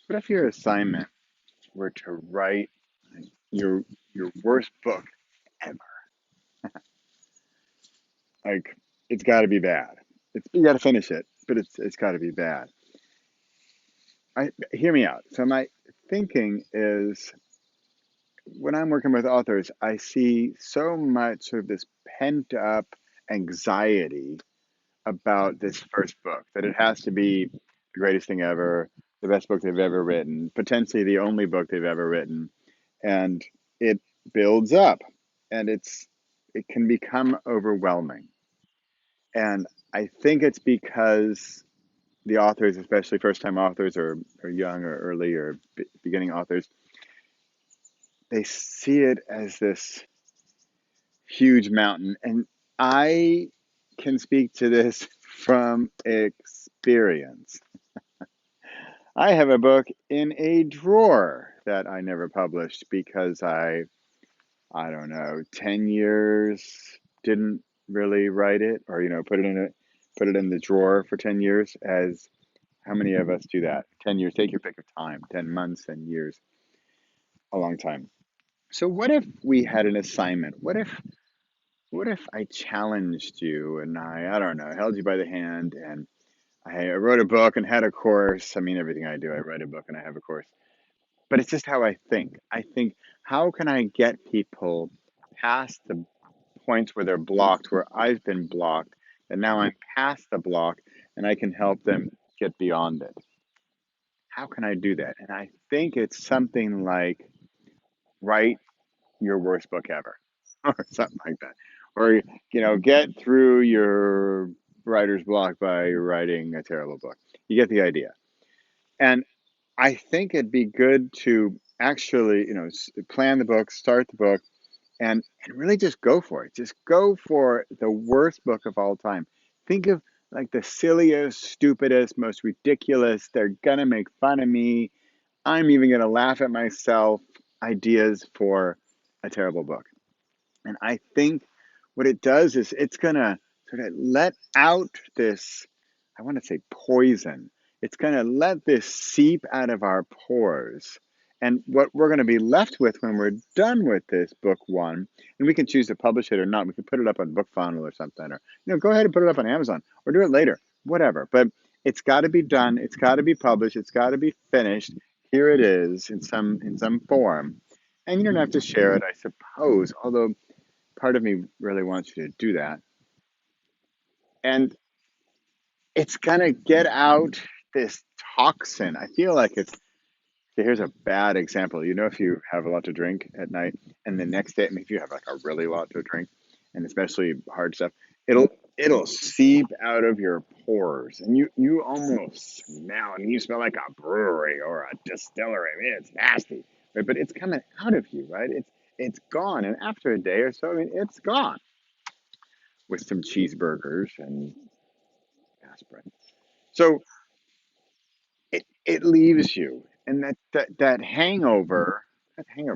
What if your assignment were to write your your worst book ever? Like it's got to be bad. You got to finish it, but it's got to be bad. I hear me out. So my thinking is when I'm working with authors, I see so much of this pent up anxiety about this first book that it has to be the greatest thing ever, the best book they've ever written, potentially the only book they've ever written, and it builds up, and it can become overwhelming. And I think it's because the authors, especially first time authors or young or early or beginning authors, they see it as this huge mountain. And I can speak to this from experience. I have a book in a drawer that I never published because I don't know, 10 years didn't really write it or put it in the drawer for 10 years. As how many of us do that? 10 years, take your pick of time, 10 months and years, a long time. So what if we had an assignment? What if I challenged you and I don't know, held you by the hand and I wrote a book and had a course. I mean, everything I do, I write a book and I have a course. But it's just how I think. I think, how can I get people past the points where they're blocked, where I've been blocked, and now I'm past the block and I can help them get beyond it? How can I do that? And I think it's something like write your worst book ever or something like that. Or, get through your writer's block by writing a terrible book. You get the idea. And I think it'd be good to actually, plan the book, start the book, and really just go for it. Just go for the worst book of all time. Think of like the silliest, stupidest, most ridiculous, they're gonna make fun of me, I'm even gonna laugh at myself ideas for a terrible book. And I think what it does is it's gonna sort of let out this, I want to say poison. It's gonna let this seep out of our pores. And what we're going to be left with when we're done with this book one, and we can choose to publish it or not. We can put it up on Book Funnel or something, or go ahead and put it up on Amazon or do it later, whatever. But it's got to be done. It's got to be published. It's got to be finished. Here it is in some form, and you don't have to share it, I suppose. Although part of me really wants you to do that. And it's going to get out this toxin. I feel like it's, here's a bad example. If you have a lot to drink at night and the next day, I mean, if you have like a really lot to drink and especially hard stuff, it'll seep out of your pores and you almost smell, and you smell like a brewery or a distillery. I mean, it's nasty, right? But it's coming out of you, right? It's gone. And after a day or so, I mean, it's gone with some cheeseburgers and aspirin. So it leaves you, and that hangover,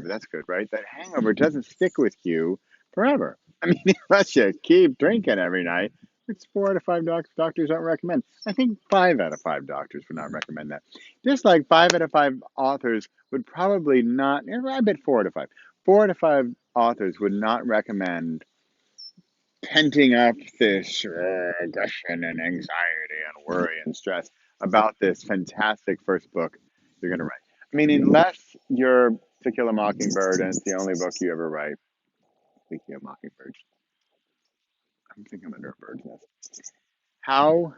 that's good, right? That hangover doesn't stick with you forever. I mean, unless you keep drinking every night, which 4 out of 5 doctors don't recommend. I think 5 out of 5 doctors would not recommend that. Just like 5 out of 5 authors would probably not. I bet 4 out of 5. 4 out of 5 authors would not recommend penting up this aggression and anxiety and worry and stress about this fantastic first book you're going to write. I mean, unless you're To Kill a Mockingbird and it's the only book you ever write. Speaking of mockingbirds, I'm thinking I'm under a bird's nest. How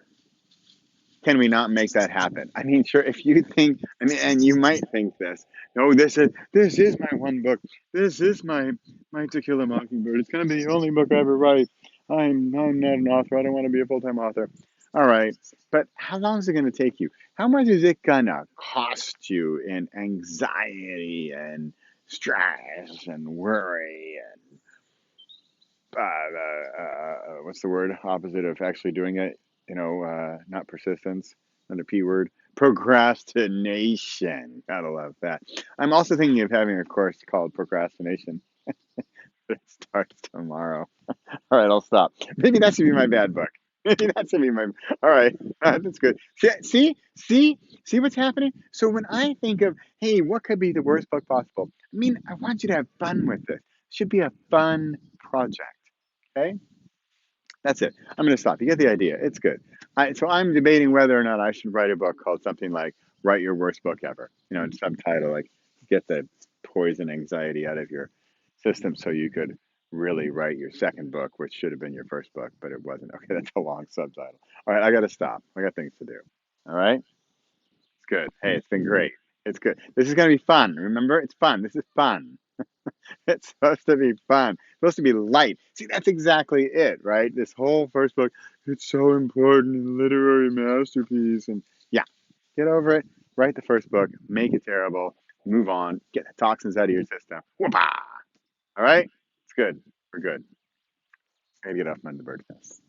can we not make that happen? I mean, sure, if you think, I mean, and you might think this, no, this is my one book. This is my To Kill a Mockingbird. It's gonna be the only book I ever write. I'm not an author. I don't want to be a full time author. All right, but how long is it gonna take you? How much is it gonna cost you in anxiety and stress and worry and what's the word opposite of actually doing it? Not persistence, not a P word. Procrastination. Gotta love that. I'm also thinking of having a course called Procrastination. It starts tomorrow. All right, I'll stop. Maybe that should be my bad book. That should be my. All right, that's good. See what's happening. So when I think of, hey, what could be the worst book possible? I mean, I want you to have fun with this. It should be a fun project. Okay, that's it. I'm going to stop. You get the idea. It's good. So I'm debating whether or not I should write a book called something like "Write Your Worst Book Ever." Subtitle like "Get the Poison Anxiety Out of Your System," so you could really write your second book, which should have been your first book, but it wasn't. Okay, that's a long subtitle. All right, I got to stop. I got things to do. All right, it's good. Hey, it's been great. It's good. This is going to be fun. Remember, it's fun. This is fun. It's supposed to be fun. It's supposed to be light. See, that's exactly it, right? This whole first book, it's so important, literary masterpiece. And yeah, get over it. Write the first book, make it terrible, move on, get the toxins out of your system. Whoopah! All right? It's good. We're good. I gotta get off my bird's nest.